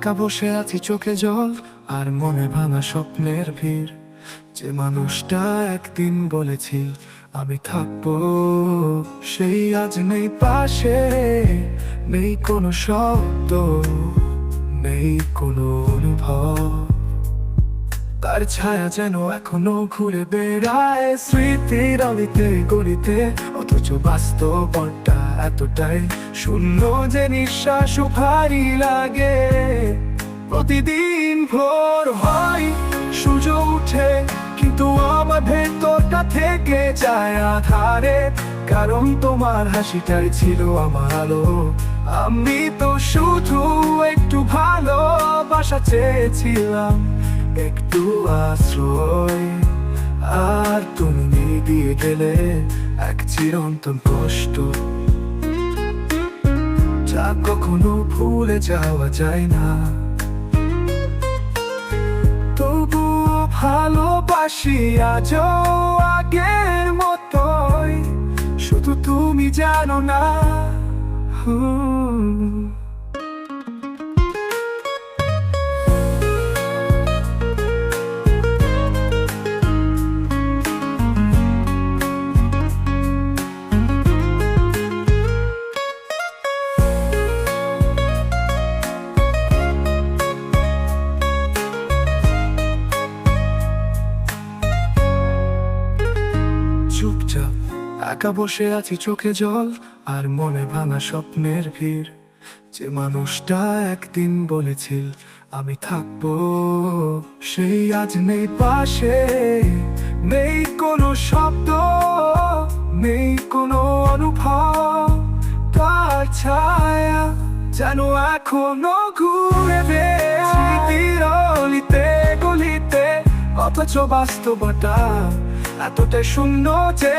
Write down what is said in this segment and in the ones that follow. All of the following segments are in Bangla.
একা বসে আছি চোখে জল আর মনে ভাঙা স্বপ্নের ভিড়। যে মানুষটা একদিন বলেছিল আমি থাকবো, সেই আজ নেই পাশে। নেই কোনো শব্দ, নেই কোনো অনুভব। তার ছায়া যেন এখনো ঘুরে বেড়ায় স্মৃতির অলিতে গলিতে, অথচ বাস্তবতা এতটাই শূন্য যে নিঃশ্বাসও ভারী লাগে। প্রতিদিন ভোর হয়, সূর্য উঠে, কিন্তু আমার ভেতরটা থেকে যায় আধারে। কারণ তোমার হাসিটাই ছিল আমার আলো। আমি তো শুধু একটু ভালোবাসা চেয়েছিলাম, একটু আশ্রয়। আর তুমি দিয়ে গেলে এক চিরন্তন কষ্ট, যা কখনো ভুলে যাওয়া যায় না। তবুও ভালোবাসি আজও আগের মতোই, শুধু তুমি জানো না। চুপচাপ একা বসে আছি চোখে জল আর মনে ভাঙা স্বপ্নের ভিড়। যে মানুষটা একদিন বলেছিল আমি থাকবো, সেই আজ নেই পাশে। নেই কোনো শব্দ, নেই কোনো অনুভব। তার ছায়া যেন এখনো ঘুরে বেড়ায় স্মৃতির অলিতে গলিতে, অথচ বাস্তবতা এতটাই শূন্য যে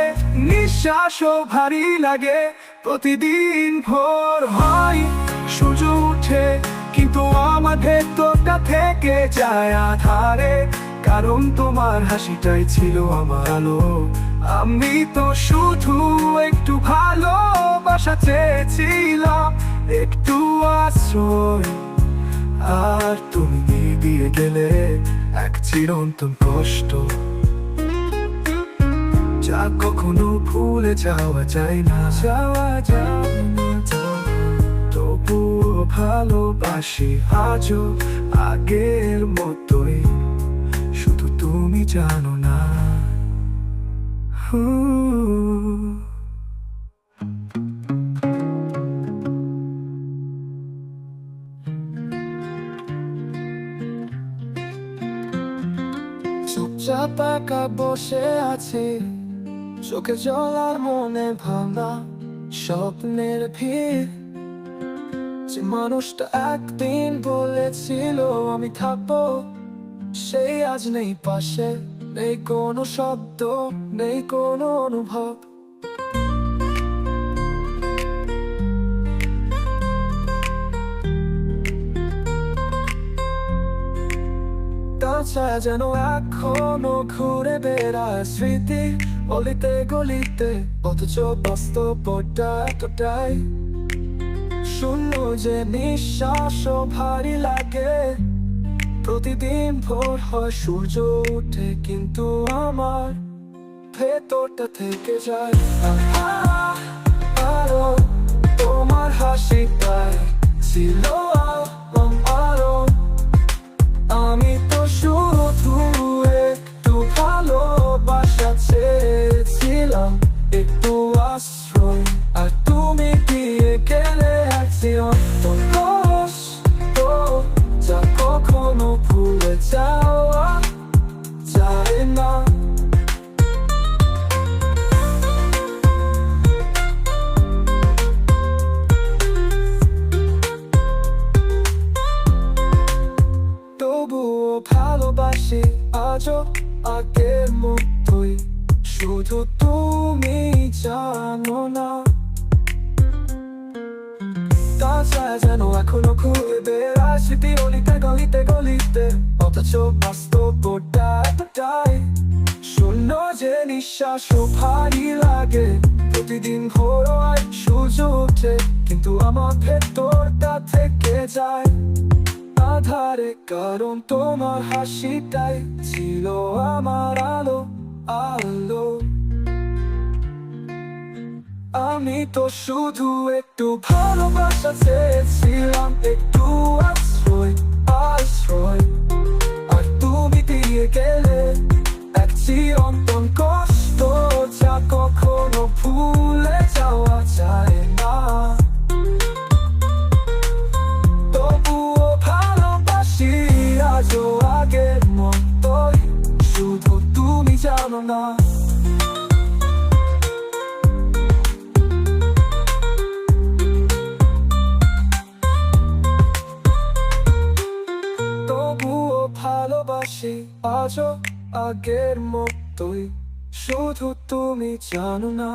নিঃশ্বাসও ভারী লাগে। প্রতিদিন ভোর হয়, সূর্য উঠে, কিন্তু আমার ভেতরটা থেকে যায় আধারে। কারণ তোমার হাসিটাই ছিল আমার আলো। আমি তো শুধু একটু ভালোবাসা চেয়েছিলাম, একটু আশ্রয়। আর তুমি দিয়ে গেলে এক চিরন্তন কষ্ট, যা কখনো ভুলে যাওয়া যায় না। তবুও ভালোবাসি আজও আগের মতোই, শুধু তুমি জানো না। চুপচাপ একা বসে আছে, চোখে জল আর মনে ভাঙা স্বপ্নের ভিড়। যে মানুষটা একদিন বলেছিল আমি থাকবো, সেই আজ নেই পাশে। নেই কোনো শব্দ, নেই কোনো অনুভব। তার ছায়া যেন এখনো ঘুরে বেড়ায় স্মৃতি অলিতে গলিতে, অথচ বাস্তবতা এতটাই শূন্য যে নিঃশ্বাসও ভারী লাগে। প্রতিদিন ভোর হয়, সূর্য উঠে, কিন্তু আমার ভেতরটা থেকে যায় আরো। তোমার হাসিটাই ছিল আলো। আমি তো শুধু একটু ভালোবাসা চেয়েছিলাম, একটু আশ্রয়। আর তুমি দিয়ে গেলে এক চিরন্তন কষ্ট, যা কখনো ভুলে যাওয়া যায় না। তবুও ভালোবাসি আজও আগের মতোই, শুধু তুমি জানো না। তার ছায়া যেন এখনো ঘুরে বেড়ায় স্মৃতির অলিতে গলিতে গলিতে, অথচ বাস্তবতা এতটাই শূন্য যে নিঃশ্বাসও ভারী লাগে। প্রতিদিন ভোর হয়, সূর্য ওঠে, কিন্তু আমার ভেতরটা থেকে যায় আধারে, কারণ তোমার হাসিটাই ছিল আমার আলো আলো। আমি তো শুধু একটু ভালোবাসা চেয়েছিলাম, একটু আশ্রয় আশ্রয়, আর তুমি দিয়ে গেলে এক চিরন্তন কষ্ট, যা কখনো ভুলে যাওয়া যায় না। তবুও ভালোবাসি আজও আগের মতোই, শুধু তুমি জানো না। তবুও ভালোবাসি আজও আগের মতোই, শুধু তুমি জানো না।